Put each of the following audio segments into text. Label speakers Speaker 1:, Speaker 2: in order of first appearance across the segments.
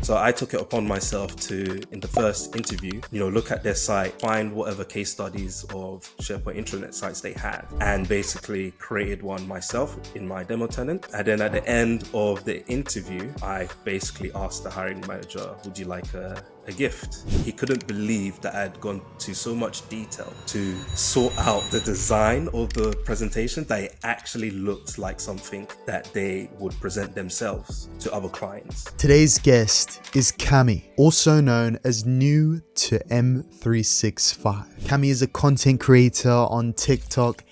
Speaker 1: So I took it upon myself to, in the first interview, look at their site, find whatever case studies of SharePoint intranet sites they had, and basically created one myself in my demo tenant. And then at the end of the interview, I basically asked the hiring manager, would you like a gift? He couldn't believe that I had gone to so much detail to sort out the design of the presentation that it actually looked like something that they would present themselves to other clients.
Speaker 2: Today's guest is Camy, also known as New to M365. Camy is a content creator on TikTok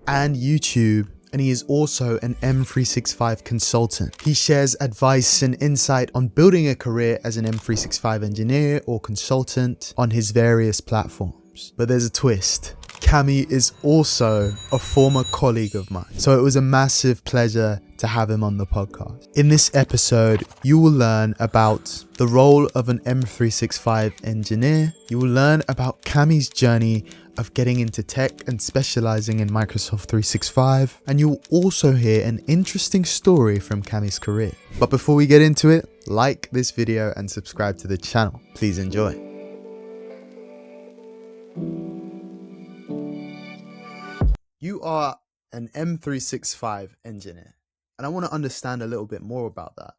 Speaker 2: and YouTube, and he is also an M365 consultant. He shares advice and insight on building a career as an M365 engineer or consultant on his various platforms. But there's a twist. Camy is also a former colleague of mine, so it was a massive pleasure to have him on the podcast. In this episode, you will learn about the role of an M365 engineer. You will learn about Camy's journey of getting into tech and specializing in Microsoft 365. And you'll also hear an interesting story from Camy's career. But before we get into it, like this video and subscribe to the channel. Please enjoy. You are an M365 engineer, and I want to understand a little bit more about that.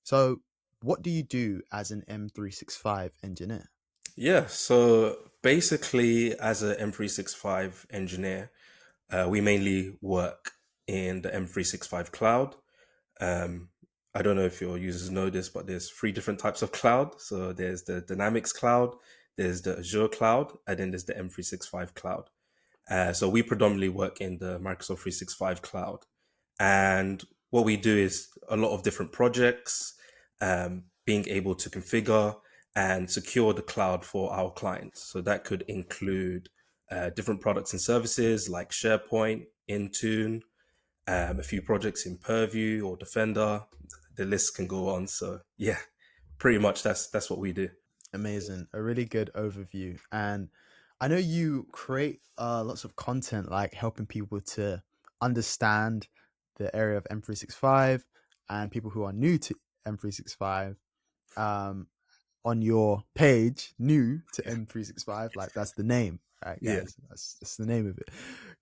Speaker 2: So what do you do as an M365 engineer?
Speaker 1: Yeah, so basically, as a M365 engineer, we mainly work in the M365 cloud. I don't know if your users know this, but there's three different types of cloud. So there's the Dynamics cloud, there's the Azure cloud, and then there's the M365 cloud. So we predominantly work in the Microsoft 365 cloud. And what we do is a lot of different projects, being able to configure and secure the cloud for our clients. So that could include different products and services like SharePoint, Intune, a few projects in Purview or Defender. The list can go on. So yeah, pretty much that's what we do.
Speaker 2: Amazing. A really good overview. And I know you create lots of content, like helping people to understand the area of M365 and people who are new to M365. On your page, New to M365, like that's the name, right,
Speaker 1: Yeah.
Speaker 2: guys? That's the name of it.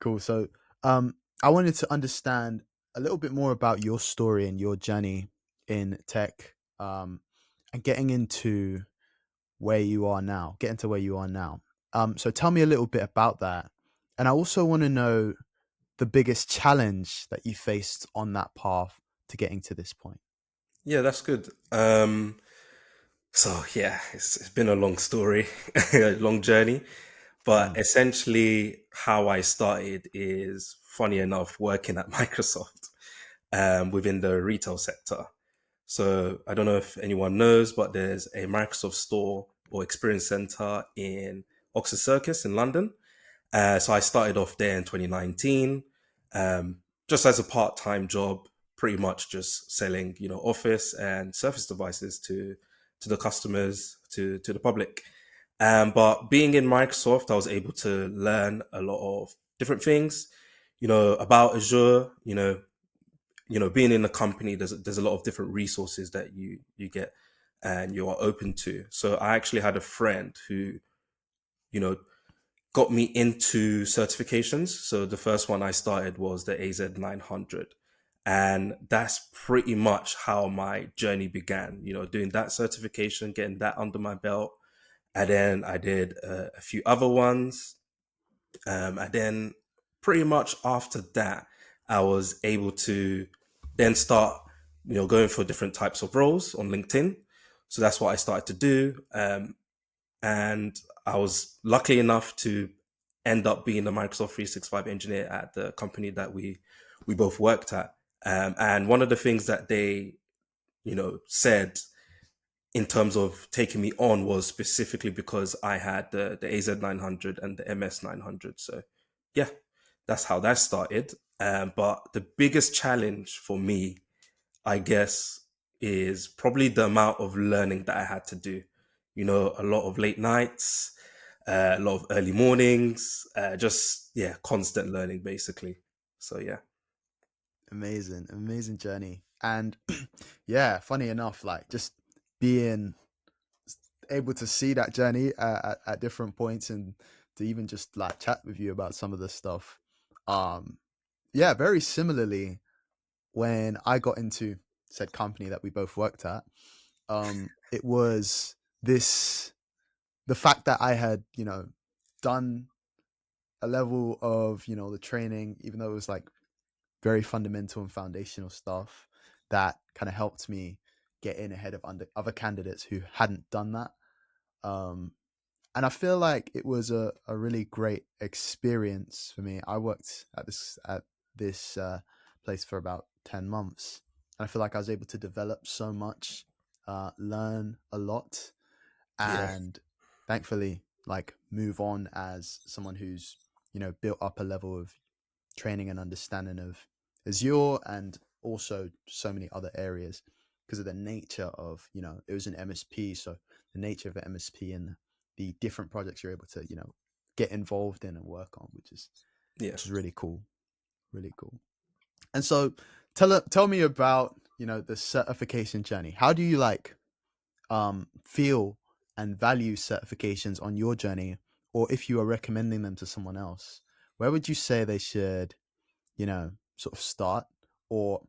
Speaker 2: Cool. So I wanted to understand a little bit more about your story and your journey in tech, and getting to where you are now. So tell me a little bit about that. And I also want to know the biggest challenge that you faced on that path to getting to this point.
Speaker 1: Yeah, that's good. So yeah, it's been a long story, a long journey. But
Speaker 2: Mm.
Speaker 1: essentially, how I started is, funny enough, working at Microsoft within the retail sector. So I don't know if anyone knows, but there's a Microsoft store or experience center in Oxford Circus in London. So I started off there in 2019, just as a part-time job, pretty much just selling, Office and Surface devices to the customers, to the public. But being in Microsoft, I was able to learn a lot of different things, about Azure. Being in a company, there's a lot of different resources that you get and you are open to. So I actually had a friend who, you know, got me into certifications. So the first one I started was the AZ900. And that's pretty much how my journey began, doing that certification, getting that under my belt. And then I did a few other ones. And then pretty much after that, I was able to then start, going for different types of roles on LinkedIn. So that's what I started to do. And I was lucky enough to end up being a Microsoft 365 engineer at the company that we both worked at. And one of the things that they, said in terms of taking me on was specifically because I had the AZ900 and the MS900. So yeah, that's how that started. But the biggest challenge for me, I guess, is probably the amount of learning that I had to do. A lot of late nights, a lot of early mornings, just, yeah, constant learning basically. So yeah.
Speaker 2: Amazing journey. And yeah, funny enough, like just being able to see that journey at different points, and to even just like chat with you about some of this stuff. Um, yeah, very similarly, when I got into said company that we both worked at, it was this the fact that I had, done a level of, the training, even though it was like very fundamental and foundational stuff that kind of helped me get in ahead of other candidates who hadn't done that. Um, and I feel like it was a really great experience for me. I worked at this place for about 10 months, and I feel like I was able to develop so much, learn a lot,
Speaker 1: Yeah,
Speaker 2: and thankfully, like move on as someone who's built up a level of training and understanding of Azure and also so many other areas because of the nature of, it was an MSP. So the nature of an MSP and the different projects you're able to, get involved in and work on,
Speaker 1: yeah.
Speaker 2: which is really cool, really cool. And so tell me about, the certification journey. How do you like feel and value certifications on your journey? Or if you are recommending them to someone else, where would you say they should sort of start? Or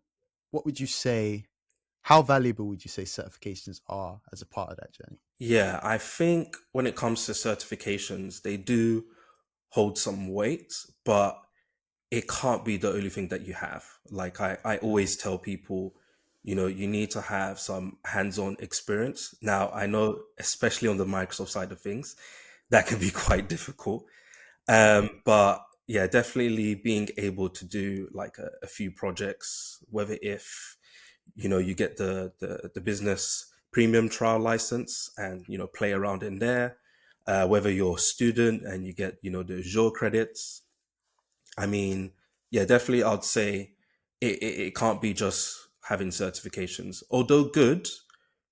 Speaker 2: what would you say, how valuable would you say certifications are as a part of that journey?
Speaker 1: Yeah, I think when it comes to certifications, they do hold some weight, but it can't be the only thing that you have. Like I
Speaker 2: Mm,
Speaker 1: always tell people, you need to have some hands-on experience. Now, I know, especially on the Microsoft side of things, that can be quite difficult.
Speaker 2: mm,
Speaker 1: But yeah, definitely being able to do like a few projects, whether if you get the business premium trial license and play around in there, whether you're a student and you get the Azure credits. I mean, yeah, definitely, I'd say it can't be just having certifications, although good,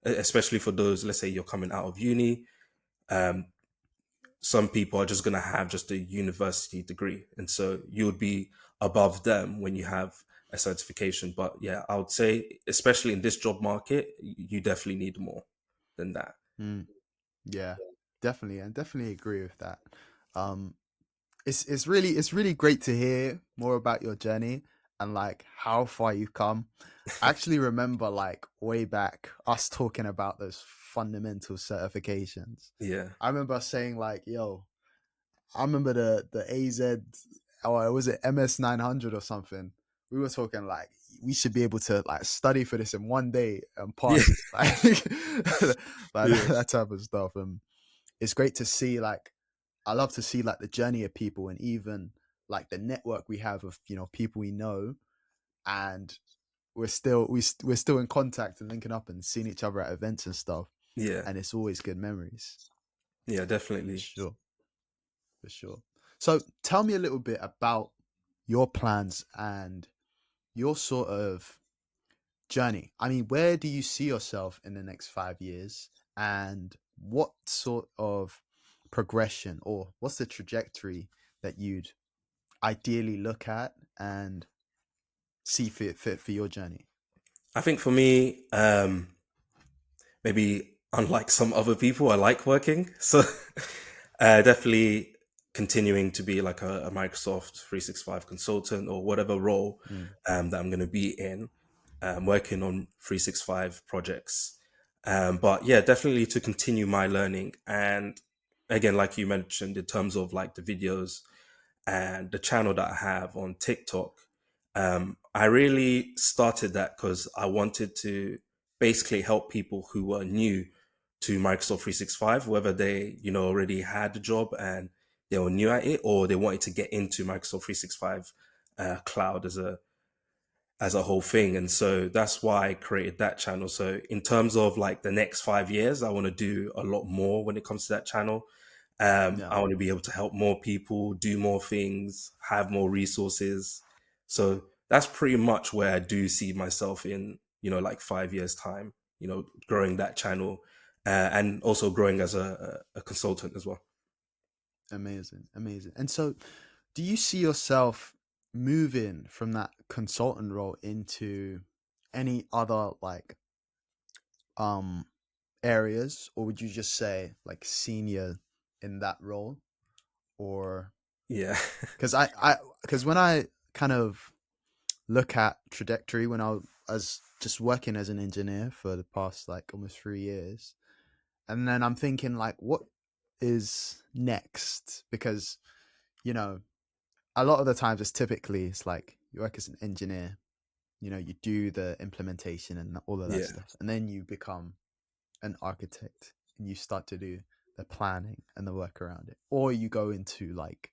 Speaker 1: especially for those. Let's say you're coming out of uni. Um, some people are just going to have just a university degree, and so you would be above them when you have a certification. But yeah, I would say, especially in this job market, you definitely need more than that.
Speaker 2: mm. Yeah, definitely, and definitely agree with that. Um, it's really great to hear more about your journey and like how far you've come. I actually remember like way back us talking about those fundamental certifications.
Speaker 1: Yeah,
Speaker 2: I remember saying like, "Yo, I remember the AZ, or was it MS 900 or something? We were talking like we should be able to like study for this in one day and
Speaker 1: yeah,
Speaker 2: pass it, like like
Speaker 1: yeah,
Speaker 2: that type of stuff. And it's great to see like I love to see like the journey of people and even like the network we have of people we know, and we're still in contact and linking up and seeing each other at events and stuff,
Speaker 1: yeah,
Speaker 2: and it's always good memories
Speaker 1: yeah,
Speaker 2: for
Speaker 1: definitely.
Speaker 2: sure. For sure. So tell me a little bit about your plans and your sort of journey. I mean, where do you see yourself in the next 5 years? And what sort of progression or what's the trajectory that you'd ideally look at and see fit for your journey?
Speaker 1: I think for me, maybe unlike some other people, I like working. So definitely continuing to be like a Microsoft 365 consultant or whatever role
Speaker 2: Mm,
Speaker 1: that I'm going to be in, working on 365 projects. But yeah, definitely to continue my learning. And again, like you mentioned, in terms of like the videos and the channel that I have on TikTok, I really started that because I wanted to basically help people who were new to Microsoft 365, whether they, already had a job and they were new at it, or they wanted to get into Microsoft 365 cloud as a whole thing. And so that's why I created that channel. So in terms of like the next 5 years, I want to do a lot more when it comes to that channel.
Speaker 2: yeah,
Speaker 1: I want to be able to help more people, do more things, have more resources. So that's pretty much where I do see myself in, like 5 years time, growing that channel, and also growing as a consultant as well.
Speaker 2: amazing, amazing. And so, do you see yourself moving from that consultant role into any other like areas, or would you just say like senior in that role? Or
Speaker 1: Yeah.
Speaker 2: because because when I kind of look at trajectory when I was just working as an engineer for the past like almost 3 years, and then I'm thinking like, what is next? Because you know, a lot of the times it's like you work as an engineer, you do the implementation and all of that
Speaker 1: Yeah.
Speaker 2: stuff, and then you become an architect and you start to do the planning and the work around it, or you go into like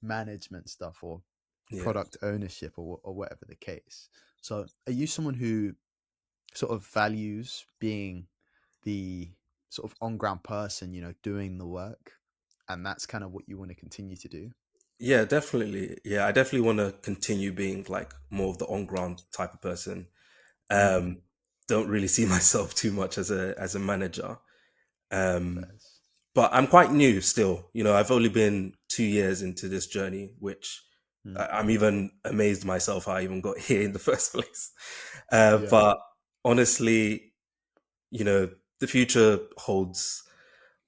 Speaker 2: management stuff or
Speaker 1: Yeah.
Speaker 2: product ownership or whatever the case. So, are you someone who sort of values being the sort of on ground person, doing the work, and that's kind of what you want to continue to do?
Speaker 1: Yeah, definitely. Yeah, I definitely want to continue being like more of the on ground type of person.
Speaker 2: Mm,
Speaker 1: Um, don't really see myself too much as a manager. Um,
Speaker 2: fairs.
Speaker 1: but I'm quite new still. I've only been 2 years into this journey, which
Speaker 2: Mm,
Speaker 1: I'm even amazed myself how I even got here in the first place.
Speaker 2: yeah,
Speaker 1: But honestly, you know, the future holds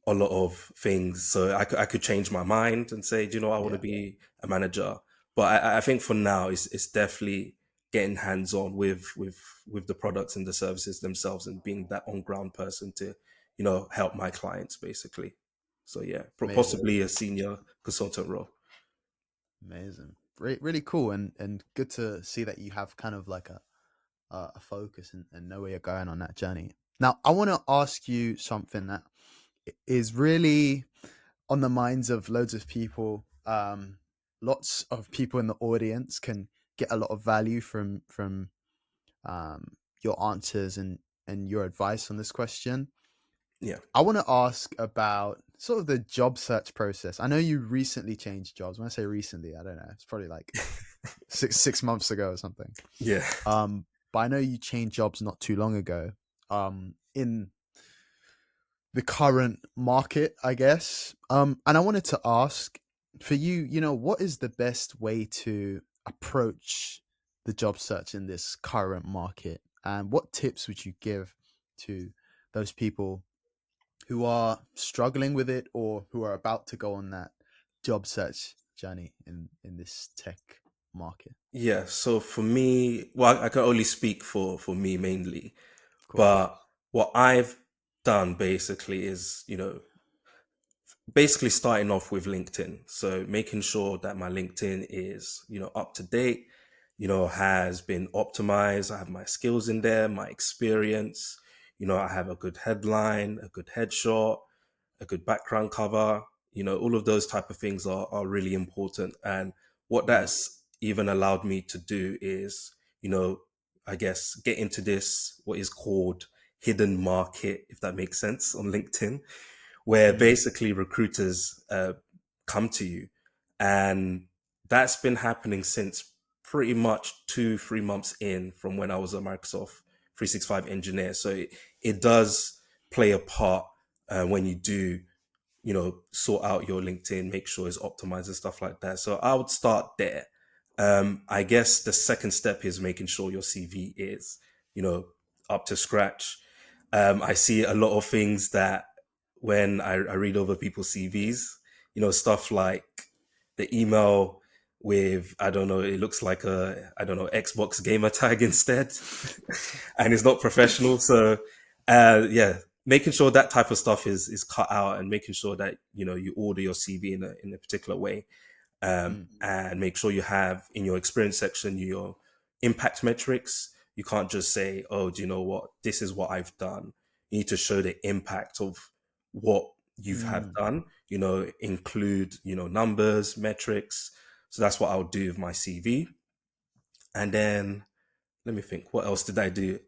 Speaker 1: a lot of things. So I could change my mind and say, do you know, I want to
Speaker 2: yeah,
Speaker 1: be a manager. But I think for now, it's definitely getting hands on with the products and the services themselves and being that on ground person to, help my clients basically. So yeah,
Speaker 2: amazing,
Speaker 1: possibly a senior consultant role.
Speaker 2: amazing, really cool, and good to see that you have kind of like a focus and know where you're going on that journey. Now, I want to ask you something that is really on the minds of loads of people. Lots of people in the audience can get a lot of value from your answers and your advice on this question.
Speaker 1: Yeah.
Speaker 2: I want to ask about sort of the job search process. I know you recently changed jobs. When I say recently, I don't know. It's probably like six months ago or something.
Speaker 1: Yeah.
Speaker 2: Um, but I know you changed jobs not too long ago. In the current market, I guess. And I wanted to ask for you, what is the best way to approach the job search in this current market? And what tips would you give to those people who are struggling with it or who are about to go on that job search journey in this tech market?
Speaker 1: Yeah. So for me, well, I can only speak for me mainly,
Speaker 2: Of course.
Speaker 1: but what I've done basically is, basically starting off with LinkedIn. So making sure that my LinkedIn is, up to date, has been optimized. I have my skills in there, my experience, I have a good headline, a good headshot, a good background cover, all of those type of things are really important. And what
Speaker 2: Mm,
Speaker 1: that's even allowed me to do is, I guess get into this, what is called hidden market, if that makes sense, on LinkedIn, where
Speaker 2: mm,
Speaker 1: basically recruiters come to you. And that's been happening since pretty much 2, 3 months in from when I was a Microsoft 365 engineer. So it does play a part when you do, sort out your LinkedIn, make sure it's optimized and stuff like that. So I would start there. I guess the second step is making sure your CV is, up to scratch. I see a lot of things that when I read over people's CVs, stuff like the email with, I don't know, it looks like a, I don't know, Xbox gamer tag instead, and it's not professional. So, yeah, making sure that type of stuff is cut out and making sure that, you order your CV in a particular way,
Speaker 2: mm,
Speaker 1: and make sure you have in your experience section your impact metrics. You can't just say, oh, do you know what? This is what I've done. You need to show the impact of what you've have
Speaker 2: mm,
Speaker 1: done, include, numbers, metrics. So that's what I'll do with my CV. And then let me think, what else did I do?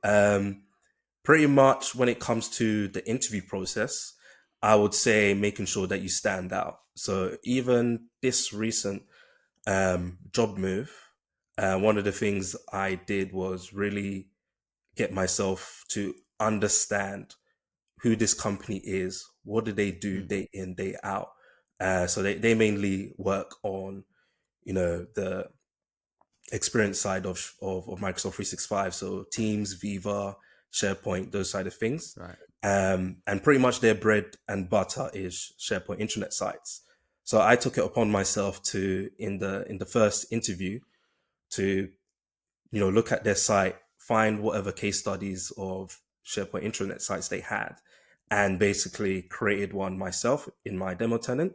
Speaker 1: Pretty much when it comes to the interview process, I would say making sure that you stand out. So even this recent job move, one of the things I did was really get myself to understand who this company is, what do they do
Speaker 2: mm,
Speaker 1: day in, day out. So they mainly work on, the experience side of Microsoft 365. So Teams, Viva, SharePoint, those side of things.
Speaker 2: right.
Speaker 1: And pretty much their bread and butter is SharePoint intranet sites. So I took it upon myself to, in the first interview, to look at their site, find whatever case studies of SharePoint intranet sites they had, and basically created one myself in my demo tenant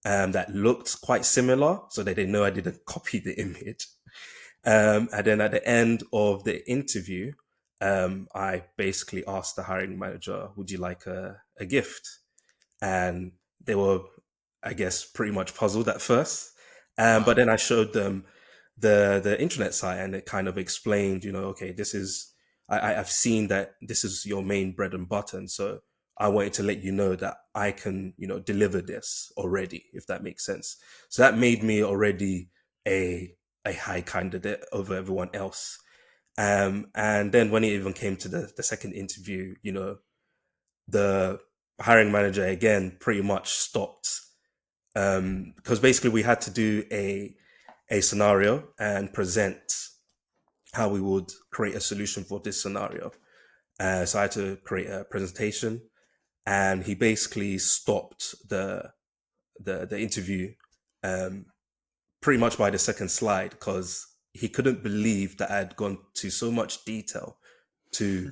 Speaker 1: that looked quite similar, so that they know I didn't copy the image. And then at the end of the interview, I basically asked the hiring manager, "Would you like a gift?" And they were, I guess, pretty much puzzled at first. But
Speaker 2: Wow.
Speaker 1: then I showed them the internet site, and it kind of explained, okay, this is I've seen that this is your main bread and butter, and so I wanted to let you know that I can, deliver this already, if that makes sense. So that made me already a a high candidate over everyone else. And then when it even came to the second interview, the hiring manager again pretty much stopped, because basically we had to do a scenario and present how we would create a solution for this scenario. So I had to create a presentation, and he basically stopped the interview, um, pretty much by the second slide, because he couldn't believe that I had gone to so much detail to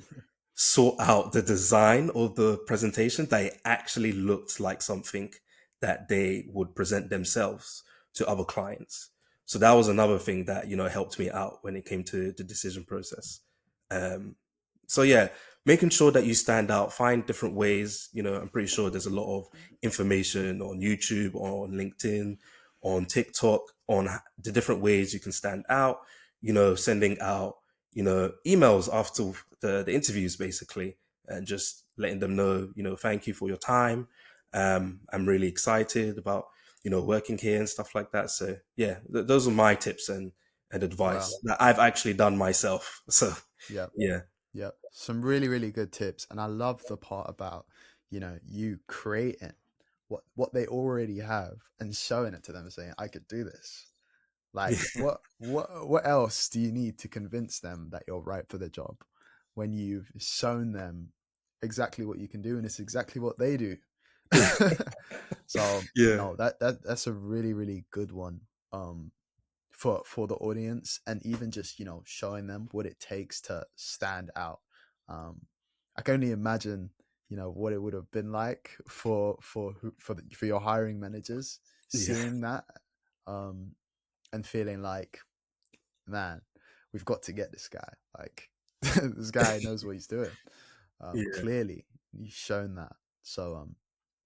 Speaker 1: sort out the design of the presentation that it actually looked like something that they would present themselves to other clients. So that was another thing that helped me out when it came to the decision process. Um, so yeah, making sure that you stand out, find different ways. I'm pretty sure there's a lot of information on YouTube, on LinkedIn, on TikTok, on the different ways you can stand out. Sending out emails after the interviews, basically, and just letting them know, thank you for your time. I'm really excited about working here and stuff like that. So yeah, those are my tips and
Speaker 2: Wow.
Speaker 1: advice that I've actually done myself. So
Speaker 2: Yeah.
Speaker 1: yeah.
Speaker 2: Yeah. Some really, really good tips. And I love the part about, you creating what they already have and showing it to them and saying, I could do this. Like what else do you need to convince them that you're right for the job when you've shown them exactly what you can do and it's exactly what they do? So
Speaker 1: Yeah.
Speaker 2: no, that's a really, really good one. Um for the audience, and even just showing them what it takes to stand out. um I can only imagine what it would have been like for your hiring managers
Speaker 1: Yeah.
Speaker 2: seeing that, um and feeling like, man, we've got to get this guy, like this guy knows what he's doing.
Speaker 1: Yeah.
Speaker 2: Clearly he's shown that. So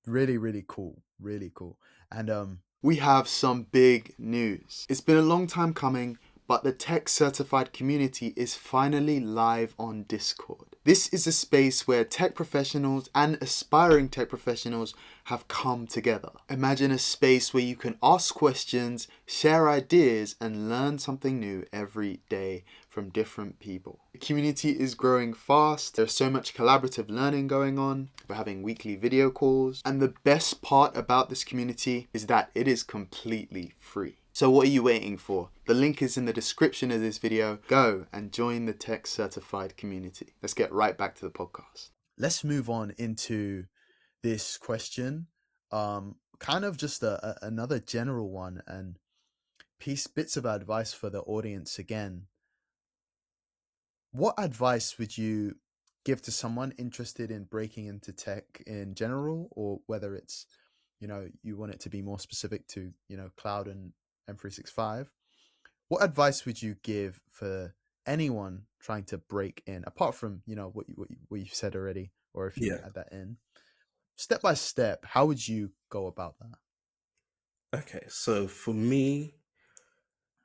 Speaker 2: really, really cool, really cool. And we have some big news. It's been a long time coming, but the tech certified community is finally live on Discord. This is a space where tech professionals and aspiring tech professionals have come together. Imagine a space where you can ask questions, share ideas, and learn something new every day from different people. The community is growing fast. There's so much collaborative learning going on. We're having weekly video calls. And the best part about this community is that it is completely free. So what are you waiting for? The link is in the description of this video. Go and join the tech certified community. Let's get right back to the podcast. Let's move on into this question. Kind of just another general one, and bits of advice for the audience again. What advice would you give to someone interested in breaking into tech in general, or whether it's, you want it to be more specific to, cloud and M365? What advice would you give for anyone trying to break in, apart from, what you said already, or if you want
Speaker 1: Yeah.
Speaker 2: to add that in? Step by step, how would you go about that?
Speaker 1: Okay. So for me,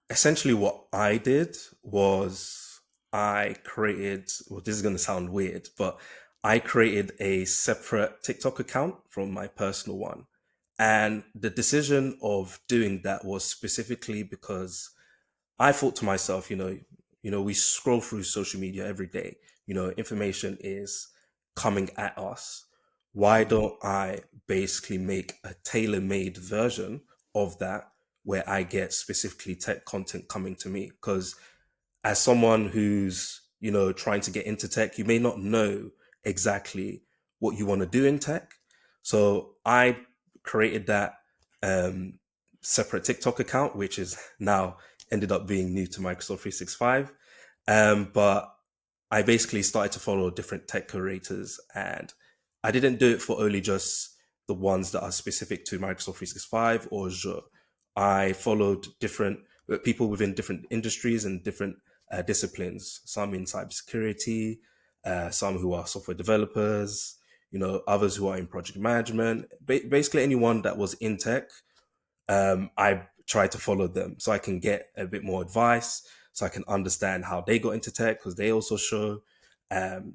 Speaker 1: essentially what I did was I created, well, this is going to sound weird, but I created a separate TikTok account from my personal one. And the decision of doing that was specifically because I thought to myself, we scroll through social media every day. Information is coming at us. Why
Speaker 2: Mm.
Speaker 1: don't I basically make a tailor-made version of that where I get specifically tech content coming to me? Because as someone who's, trying to get into tech, you may not know exactly what you want to do in tech. So I created that um, separate TikTok account, which is now ended up being new to Microsoft 365. But I basically started to follow different tech curators, and I didn't do it for only just the ones that are specific to Microsoft 365 or Azure. I followed different people within different industries and different disciplines, some in cybersecurity, some who are software developers, others who are in project management, basically anyone that was in tech. I try to follow them so I can get a bit more advice, so I can understand how they got into tech, because they also show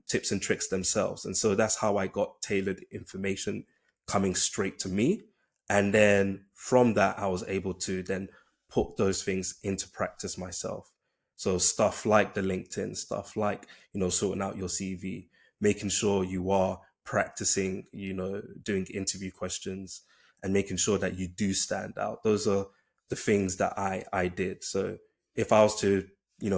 Speaker 1: tips and tricks themselves. And so that's how I got tailored information coming straight to me. And then from that, I was able to then put those things into practice myself. So stuff like the LinkedIn, stuff like, sorting out your CV, making sure you are practicing, doing interview questions, and making sure that you do stand out. Those are the things that I did. So if I was to,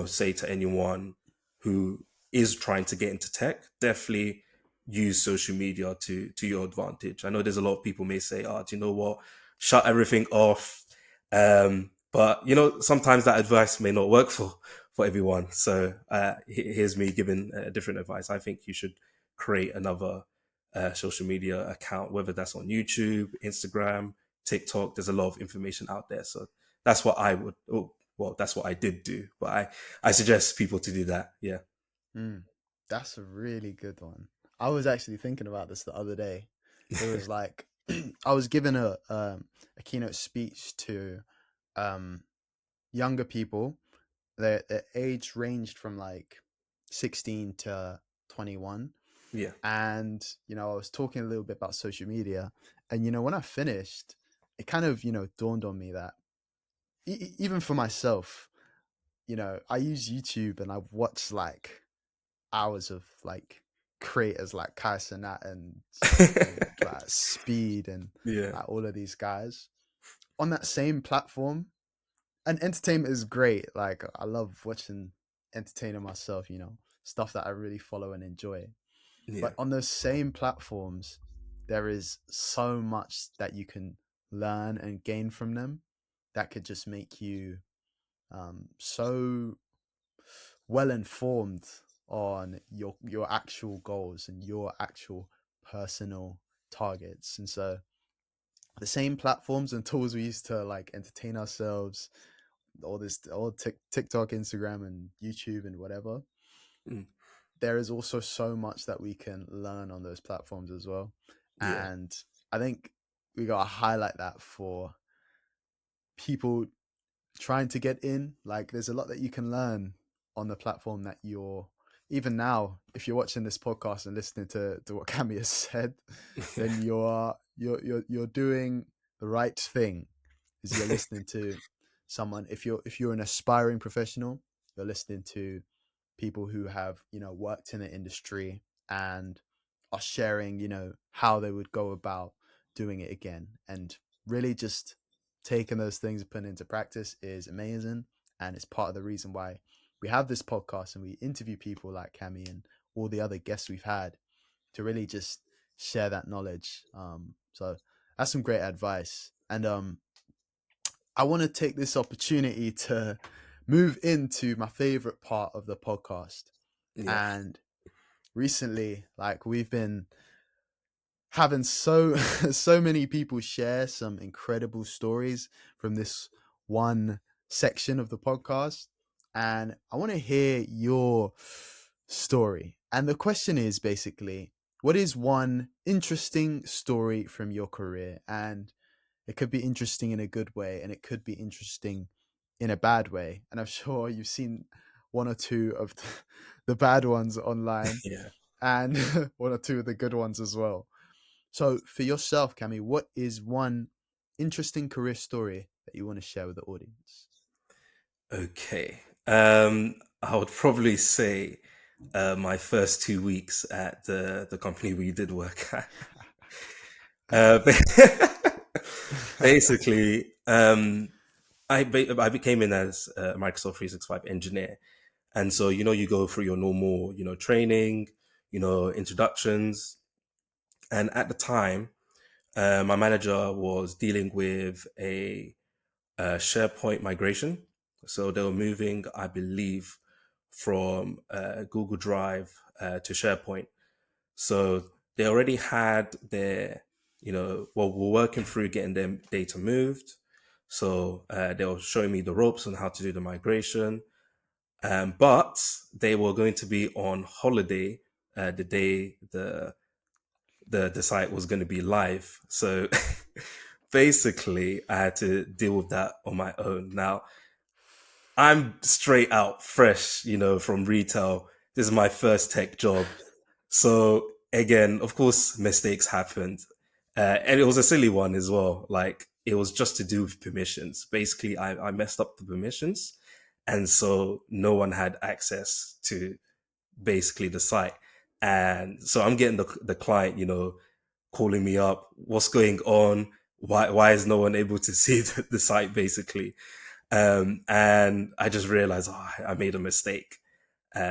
Speaker 1: say to anyone who is trying to get into tech, definitely use social media to your advantage. I know there's a lot of people may say, "Oh, do you know what? Shut everything off." But sometimes that advice may not work for everyone. So here's me giving different advice. I think you should create another social media account, whether that's on YouTube, Instagram, TikTok. There's a lot of information out there. So that's what I would, well, that's what I did do. But I suggest people to do that. Yeah.
Speaker 2: Mm, that's a really good one. I was actually thinking about this the other day. It was like I was given a keynote speech to um, younger people. Their age ranged from like 16 to 21.
Speaker 1: Yeah.
Speaker 2: And, I was talking a little bit about social media. And, when I finished, it kind of, dawned on me that even for myself, I use YouTube and I've watched like hours of like creators like Kai Cenat and like Speed and
Speaker 1: Yeah.
Speaker 2: like all of these guys on that same platform. And entertainment is great. Like I love watching entertaining myself, stuff that I really follow and enjoy.
Speaker 1: Yeah.
Speaker 2: But on those same platforms, there is so much that you can learn and gain from them that could just make you so well informed on your actual goals and your actual personal targets. And so the same platforms and tools we use to like entertain ourselves, all TikTok, Instagram, and YouTube and whatever,
Speaker 1: Mm.
Speaker 2: there is also so much that we can learn on those platforms as well.
Speaker 1: Yeah.
Speaker 2: And I think we got to highlight that for people trying to get in. Like there's a lot that you can learn on the platform that you're even now, if you're watching this podcast and listening to what Camy has said, then you're doing the right thing, is you're listening to someone. If you're an aspiring professional, you're listening to people who have worked in the industry and are sharing how they would go about doing it again, and really just taking those things and putting into practice is amazing. And it's part of the reason why we have this podcast and we interview people like Camy and all the other guests we've had to really just share that knowledge. So that's some great advice. And I want to take this opportunity to move into my favorite part of the podcast.
Speaker 1: Yeah.
Speaker 2: And recently, like we've been having so so many people share some incredible stories from this one section of the podcast, and I want to hear your story. And the question is basically, what is one interesting story from your career? And it could be interesting in a good way, and it could be interesting in a bad way. And I'm sure you've seen one or two of the bad ones online,
Speaker 1: Yeah.
Speaker 2: and one or two of the good ones as well. So, for yourself, Camy, what is one interesting career story that you want to share with the audience?
Speaker 1: Okay. I would probably say my first 2 weeks at the company we did work at. Uh, basically, I became in as a Microsoft 365 engineer, and so you go through your normal training, introductions, And at the time, my manager was dealing with a SharePoint migration. So they were moving, I believe, from Google Drive to SharePoint. So they already had their, well, we're working through getting their data moved. So they were showing me the ropes on how to do the migration. But they were going to be on holiday the day the site was going to be live. So basically, I had to deal with that on my own. Now, I'm straight out fresh, from retail. This is my first tech job. So again, of course, mistakes happened. And it was a silly one as well. Like it was just to do with permissions. Basically, I messed up the permissions. And so no one had access to basically the site. And so I'm getting the client, calling me up. What's going on? Why is no one able to see the site basically? And I just realized, I made a mistake.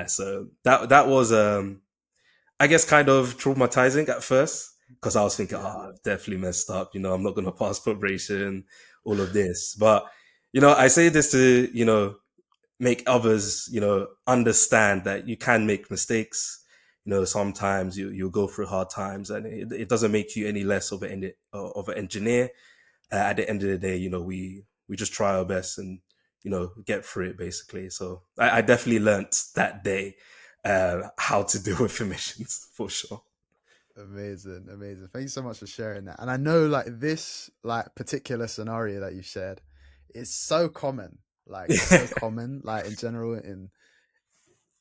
Speaker 1: So that was, I guess, kind of traumatizing at first because I was thinking,
Speaker 2: Yeah.
Speaker 1: I've definitely messed up. I'm not going to pass probation, all of this. But, I say this to, make others, understand that you can make mistakes. Sometimes you'll go through hard times and it doesn't make you any less of an engineer. At the end of the day, we just try our best and, get through it basically. So I definitely learnt that day, how to deal with emissions for sure.
Speaker 2: Amazing, amazing. Thank you so much for sharing that. And I know like this like particular scenario that you shared is so common. Like it's so common, like in general in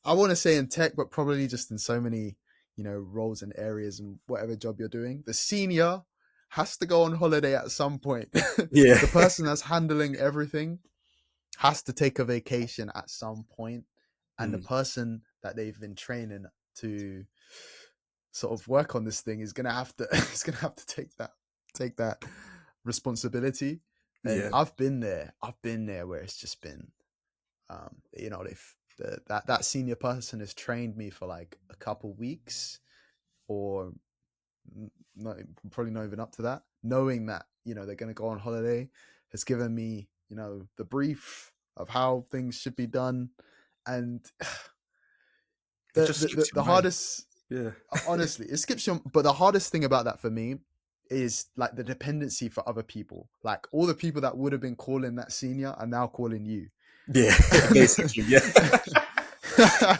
Speaker 2: I want to say in tech, but probably just in so many, roles and areas and whatever job you're doing. The senior has to go on holiday at some point.
Speaker 1: Yeah.
Speaker 2: The person that's handling everything has to take a vacation at some point, and the
Speaker 1: Mm,
Speaker 2: person that they've been training to sort of work on this thing is gonna have to is gonna have to take that responsibility. And
Speaker 1: yeah.
Speaker 2: I've been there where it's just been they've that senior person has trained me for like a couple weeks or not, probably not even up to that, knowing that they're going to go on holiday, has given me the brief of how things should be done. And
Speaker 1: It
Speaker 2: the
Speaker 1: just
Speaker 2: the, the,
Speaker 1: strips your
Speaker 2: the
Speaker 1: mind.
Speaker 2: hardest,
Speaker 1: Yeah.
Speaker 2: honestly, it skips your, but the hardest thing about that for me is like the dependency for other people. Like all the people that would have been calling that senior are now calling you.
Speaker 1: Yeah. Basically, yeah.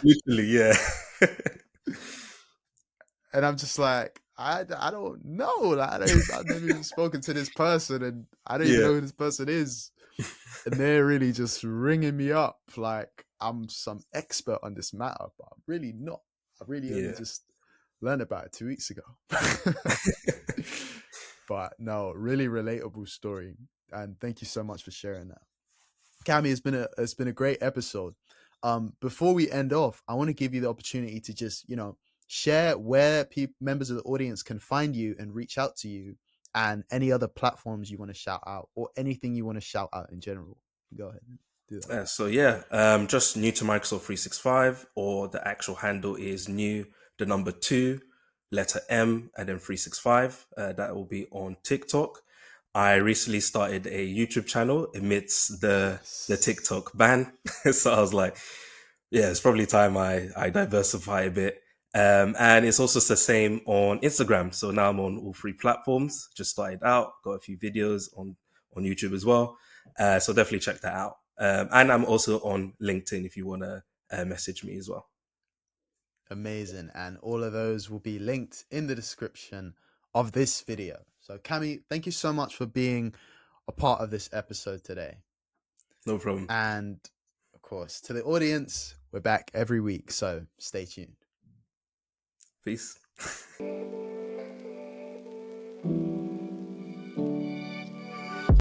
Speaker 1: Literally, yeah.
Speaker 2: And I'm just like, I don't know. Like, I've never even spoken to this person, and I don't even
Speaker 1: Yeah.
Speaker 2: know who this person is. And they're really just ringing me up like I'm some expert on this matter, but I'm really not. I really only
Speaker 1: Yeah.
Speaker 2: just learned about it 2 weeks ago. But no, really relatable story, and thank you so much for sharing that. Camy, it's been a great episode. Before we end off, I want to give you the opportunity to just share where members of the audience can find you and reach out to you, and any other platforms you want to shout out, or anything you want to shout out in general. Go ahead and do that.
Speaker 1: So yeah, just new to Microsoft 365, or the actual handle is new, the number two, letter M, and then 365. That will be on TikTok. I recently started a YouTube channel amidst the
Speaker 2: Yes.
Speaker 1: TikTok ban, so I was like, yeah, it's probably time I diversify a bit. And it's also the same on Instagram. So now I'm on all three platforms. Just started out, got a few videos on YouTube as well. So definitely check that out. And I'm also on LinkedIn if you want to message me as well.
Speaker 2: Amazing. And all of those will be linked in the description of this video. So, Camy, thank you so much for being a part of this episode today.
Speaker 1: No problem.
Speaker 2: And of course, to the audience, we're back every week. So, stay tuned.
Speaker 1: Peace.